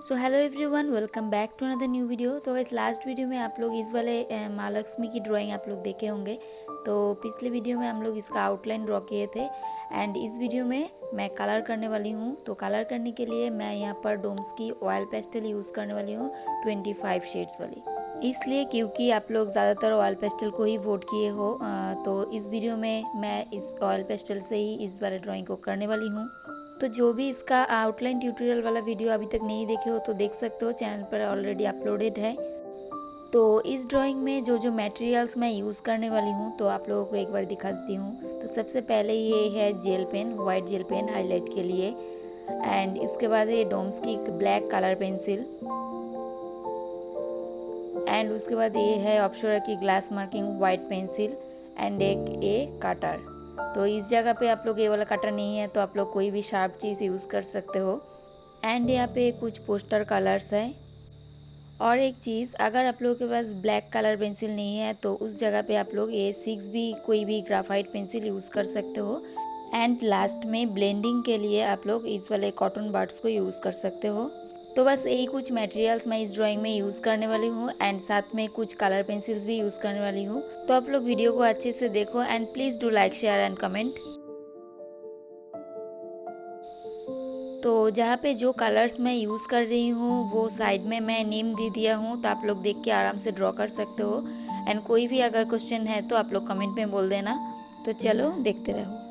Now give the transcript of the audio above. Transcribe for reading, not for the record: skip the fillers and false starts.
So hello everyone, welcome back to another new video. तो इस last video में आप लोग इस वाले माँ लक्ष्मी की ड्राइंग आप लोग देखे होंगे। तो पिछले वीडियो में हम लोग इसका आउटलाइन ड्रॉ किए थे एंड इस वीडियो में मैं कलर करने वाली हूँ। तो कलर करने के लिए मैं यहाँ पर डोम्स की ऑयल पेस्टल यूज़ करने वाली हूँ 25 शेड्स वाली। इसलिए क्योंकि आप लोग ज़्यादातर ऑयल पेस्टल को ही वोट किए हो, तो इस वीडियो में मैं इस ऑयल पेस्टल से ही इस वाले ड्राइंग को करने वाली हूँ। तो जो भी इसका आउटलाइन ट्यूटोरियल वाला वीडियो अभी तक नहीं देखे हो तो देख सकते हो, चैनल पर ऑलरेडी अपलोडेड है। तो इस ड्राइंग में जो जो मटेरियल्स मैं यूज़ करने वाली हूँ तो आप लोगों को एक बार दिखा देती हूँ। तो सबसे पहले ये है gel pen, white gel pen highlight के लिए, एंड इसके बाद ये डोम्स की ब्लैक कलर पेंसिल, एंड उसके बाद ये है अप्सरा की glass marking white pencil and एक ए कटर। तो इस जगह पे आप लोग ये वाला कटर नहीं है तो आप लोग कोई भी शार्प चीज़ यूज़ कर सकते हो। एंड यहाँ पे कुछ पोस्टर कलर्स है। और एक चीज़, अगर आप लोगों के पास ब्लैक कलर पेंसिल नहीं है तो उस जगह पे आप लोग A6 भी कोई भी ग्राफाइट पेंसिल यूज़ कर सकते हो। एंड लास्ट में ब्लेंडिंग के लिए आप लोग इस वाले कॉटन बड्स को यूज़ कर सकते हो। तो बस यही कुछ मटेरियल्स मैं इस ड्राइंग में यूज़ करने वाली हूँ एंड साथ में कुछ कलर पेंसिल्स भी यूज़ करने वाली हूँ। तो आप लोग वीडियो को अच्छे से देखो and please do like, share and comment. तो जहाँ पे जो कलर्स मैं यूज़ कर रही हूँ वो साइड में मैं नेम दे दिया हूँ, तो आप लोग देख के आराम से ड्रॉ कर सकते हो। एंड कोई भी अगर क्वेश्चन है तो आप लोग कमेंट में बोल देना। तो चलो देखते रहो।